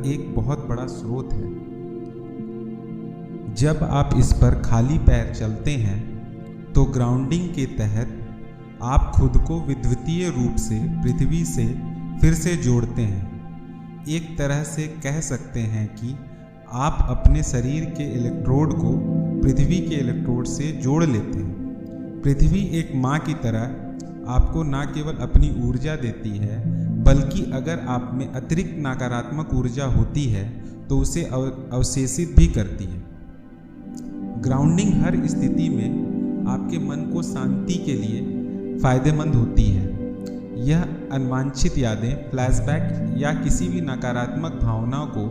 एक बहुत बड़ा स्रोत है। जब आप इस पर खाली पैर चलते हैं तो ग्राउंडिंग के तहत आप खुद को विद्युतीय रूप से पृथ्वी से फिर से जोड़ते हैं। एक तरह से कह सकते हैं कि आप अपने शरीर के इलेक्ट्रोड को पृथ्वी के इलेक्ट्रोड से जोड़ लेते हैं। पृथ्वी एक माँ की तरह आपको न केवल अपनी ऊर्जा देती है, बल्कि अगर आप में अतिरिक्त नकारात्मक ऊर्जा होती है तो उसे अवशेषित भी करती है। ग्राउंडिंग हर स्थिति में आपके मन को शांति के लिए फायदेमंद होती है। यह अनवांछित यादें, फ्लैशबैक या किसी भी नकारात्मक भावनाओं को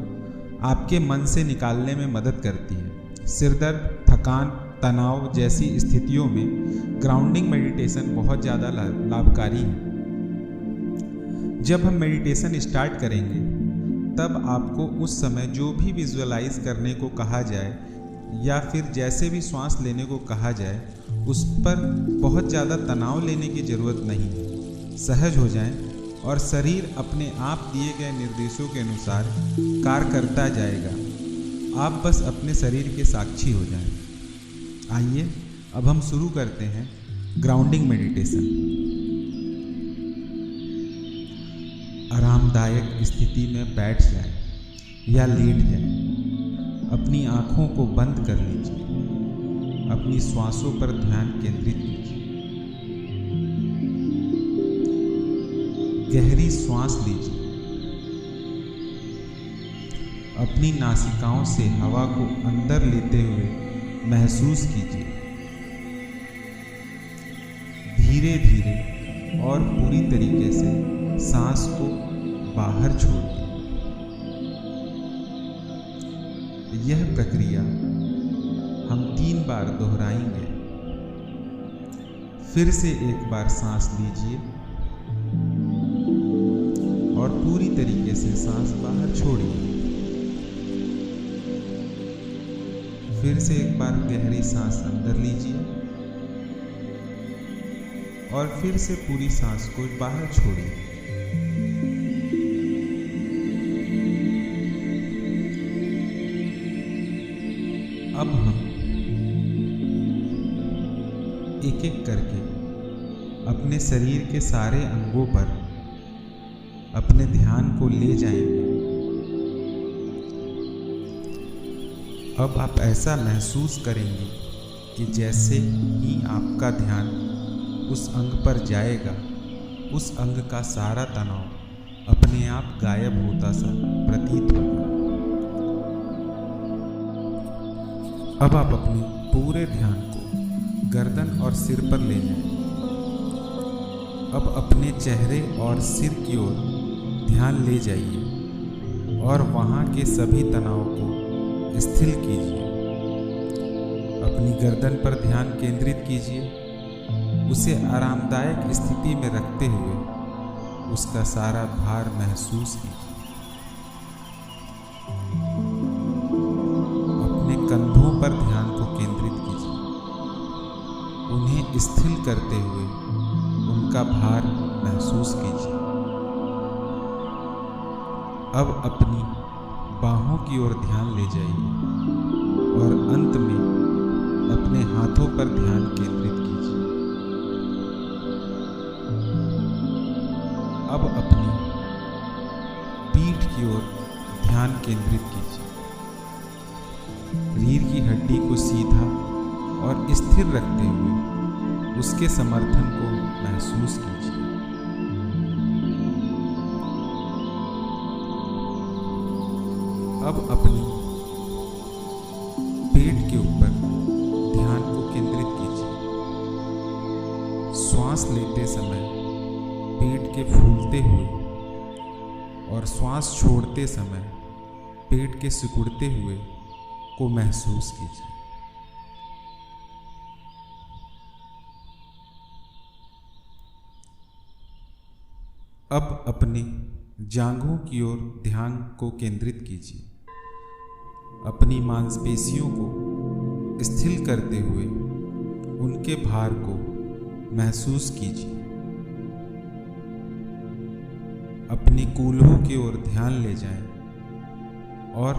आपके मन से निकालने में मदद करती है। सिरदर्द, थकान, तनाव जैसी स्थितियों में ग्राउंडिंग मेडिटेशन बहुत ज़्यादा लाभकारी है। जब हम मेडिटेशन स्टार्ट करेंगे तब आपको उस समय जो भी विजुअलाइज करने को कहा जाए या फिर जैसे भी श्वास लेने को कहा जाए उस पर बहुत ज़्यादा तनाव लेने की ज़रूरत नहीं है। सहज हो जाएं और शरीर अपने आप दिए गए निर्देशों के अनुसार कार्य करता जाएगा। आप बस अपने शरीर के साक्षी हो जाएं। आइए अब हम शुरू करते हैं ग्राउंडिंग मेडिटेशन। आरामदायक स्थिति में बैठ जाएं या लेट जाएं। अपनी आँखों को बंद कर लीजिए। अपनी श्वासों पर ध्यान केंद्रित कीजिए। गहरी श्वास लीजिए। अपनी नासिकाओं से हवा को अंदर लेते हुए महसूस कीजिए। धीरे धीरे और पूरी तरीके से सांस को बाहर छोड़िए। यह प्रक्रिया हम 3 बार दोहराएंगे। फिर से एक बार सांस लीजिए और पूरी तरीके से सांस बाहर छोड़िए। फिर से एक बार गहरी सांस अंदर लीजिए और फिर से पूरी सांस को बाहर छोड़िए। अब हम एक एक करके अपने शरीर के सारे अंगों पर अपने ध्यान को ले जाएंगे। अब आप ऐसा महसूस करेंगे कि जैसे ही आपका ध्यान उस अंग पर जाएगा, उस अंग का सारा तनाव अपने आप गायब होता सा प्रतीत होगा। अब आप अपने पूरे ध्यान को गर्दन और सिर पर ले जाएं। अब अपने चेहरे और सिर की ओर ध्यान ले जाइए और वहाँ के सभी तनाव को स्थिर कीजिए। अपनी गर्दन पर ध्यान केंद्रित कीजिए। उसे आरामदायक स्थिति में रखते हुए उसका सारा भार महसूस कीजिए। अपने कंधों पर ध्यान को केंद्रित कीजिए। उन्हें स्थिर करते हुए उनका भार महसूस कीजिए। अब अपनी बाहों की ओर ध्यान ले जाइए और अंत में अपने हाथों पर ध्यान केंद्रित कीजिए। अब अपनी पीठ की ओर ध्यान केंद्रित कीजिए। रीढ़ की हड्डी को सीधा और स्थिर रखते हुए उसके समर्थन को महसूस कीजिए। अब अपनी पेट के ऊपर ध्यान को केंद्रित कीजिए। श्वास लेते समय पेट के फूलते हुए और श्वास छोड़ते समय पेट के सिकुड़ते हुए को महसूस कीजिए। अब अपने जांघों की ओर ध्यान को केंद्रित कीजिए। अपनी मांसपेशियों को स्थिर करते हुए उनके भार को महसूस कीजिए। अपने कूल्हों की ओर ध्यान ले जाएं और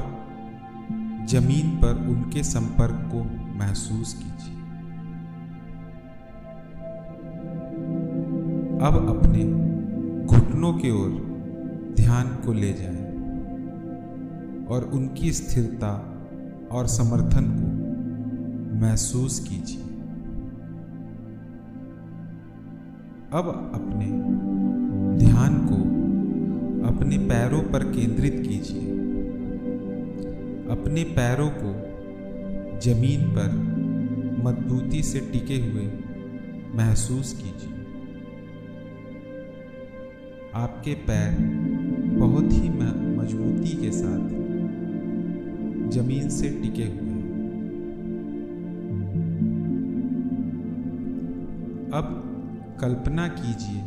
जमीन पर उनके संपर्क को महसूस कीजिए। अब अपने घुटनों की ओर ध्यान को ले जाएं और उनकी स्थिरता और समर्थन को महसूस कीजिए। अब अपने ध्यान को अपने पैरों पर केंद्रित कीजिए। अपने पैरों को जमीन पर मजबूती से टिके हुए महसूस कीजिए। आपके पैर बहुत ही मजबूती के साथ जमीन से टिके हुए हैं। अब कल्पना कीजिए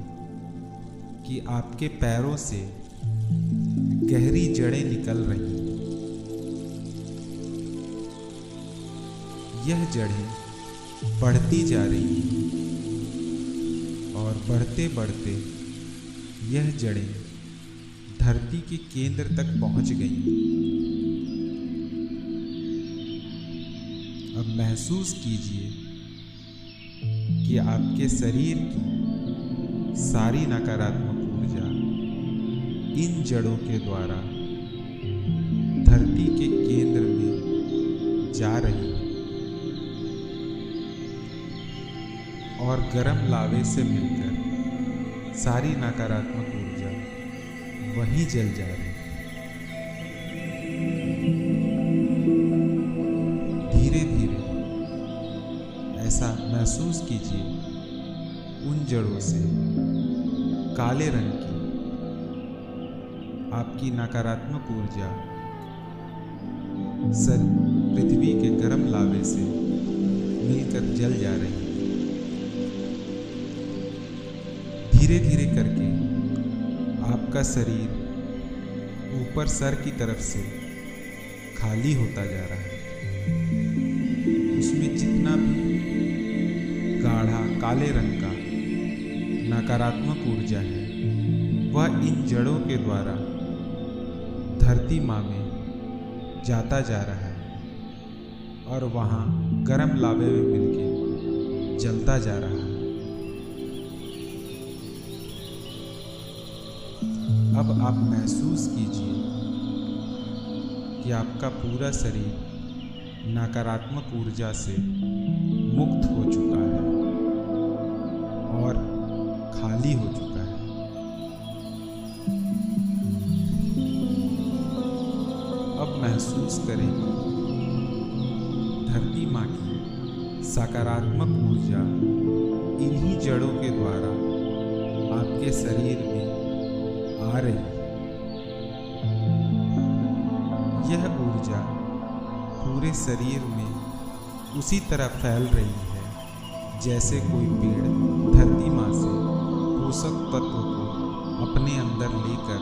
कि आपके पैरों से गहरी जड़ें निकल रही हैं। यह जड़ें बढ़ती जा रही हैं और बढ़ते बढ़ते यह जड़ें धरती के केंद्र तक पहुंच गई। अब महसूस कीजिए कि आपके शरीर की सारी नकारात्मक ऊर्जा इन जड़ों के द्वारा धरती के केंद्र में जा रही है और गर्म लावे से मिलकर सारी नकारात्मक ऊर्जा वहीं जल जा रही है। धीरे धीरे ऐसा महसूस कीजिए उन जड़ों से काले रंग की आपकी नकारात्मक ऊर्जा पृथ्वी के गर्म लावे से मिलकर जल जा रही है। धीरे धीरे करके आपका शरीर ऊपर सर की तरफ से खाली होता जा रहा है। उसमें जितना भी गाढ़ा काले रंग का नकारात्मक ऊर्जा है वह इन जड़ों के द्वारा धरती माँ में जाता जा रहा है और वहाँ गर्म लावे में मिलके जलता जा रहा है। अब आप महसूस कीजिए कि आपका पूरा शरीर नकारात्मक ऊर्जा से मुक्त हो चुका है और खाली हो चुका है। अब महसूस करें धरती माँ की सकारात्मक ऊर्जा इन्हीं जड़ों के द्वारा आपके शरीर में आ रही है। यह ऊर्जा पूरे शरीर में उसी तरह फैल रही है जैसे कोई पेड़ धरती माँ से पोषक तत्व को अपने अंदर लेकर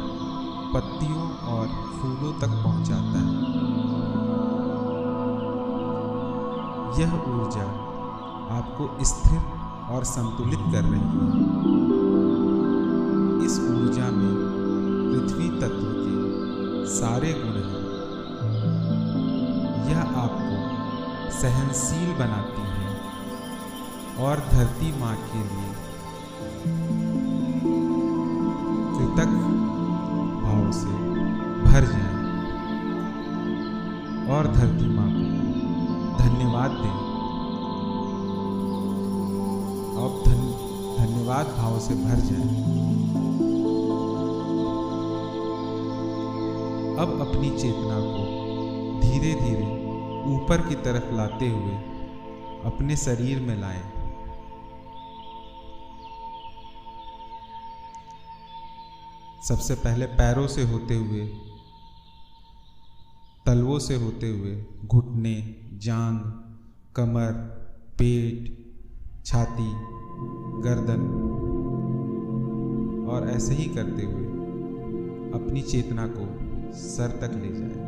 पत्तियों और फूलों तक पहुंचाता है। यह ऊर्जा आपको स्थिर और संतुलित कर रही है। इस ऊर्जा में पृथ्वी तत्व के सारे गुण हैं। यह आपको सहनशील बनाती है और धरती माँ के लिए कृतज्ञ भाव से भर जाएं और धरती माँ को धन्यवाद दें। अब धन्यवाद भाव से भर जाएं। अब अपनी चेतना को धीरे धीरे ऊपर की तरफ लाते हुए अपने शरीर में लाएं। सबसे पहले पैरों से होते हुए, तलवों से होते हुए घुटने, जांघ, कमर, पेट, छाती, गर्दन और ऐसे ही करते हुए अपनी चेतना को सर तक ले जाएं।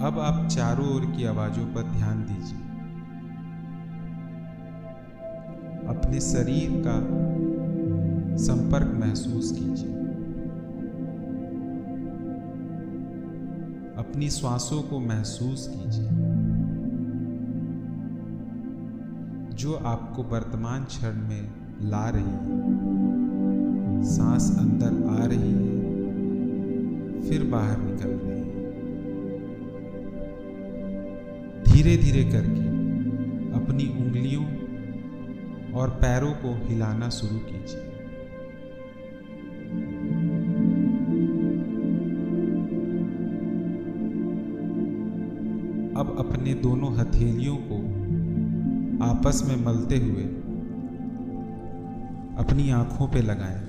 अब आप चारों ओर की आवाजों पर ध्यान दीजिए। अपने शरीर का संपर्क महसूस कीजिए। अपनी श्वासों को महसूस कीजिए जो आपको वर्तमान क्षण में ला रही है। सांस अंदर आ रही है, फिर बाहर निकल रही है। धीरे धीरे करके अपनी उंगलियों और पैरों को हिलाना शुरू कीजिए। अब अपने दोनों हथेलियों को आपस में मलते हुए अपनी आंखों पे लगाएं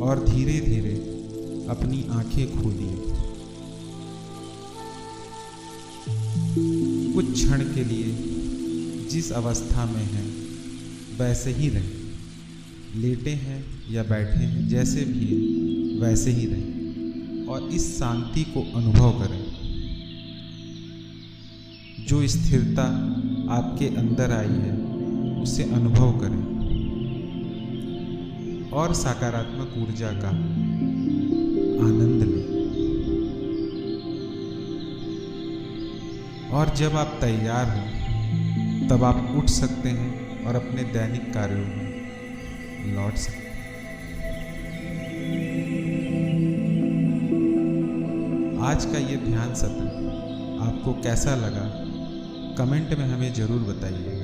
और धीरे धीरे अपनी आंखें खोलिए। कुछ क्षण के लिए जिस अवस्था में हैं वैसे ही रहें। लेटे हैं या बैठे हैं, जैसे भी हैं वैसे ही रहें और इस शांति को अनुभव करें। जो स्थिरता आपके अंदर आई है उसे अनुभव करें और सकारात्मक ऊर्जा का आनंद लें। और जब आप तैयार हों तब आप उठ सकते हैं और अपने दैनिक कार्यों में लौट सकते हैं। आज का ये ध्यान सत्र आपको कैसा लगा, कमेंट में हमें ज़रूर बताइए।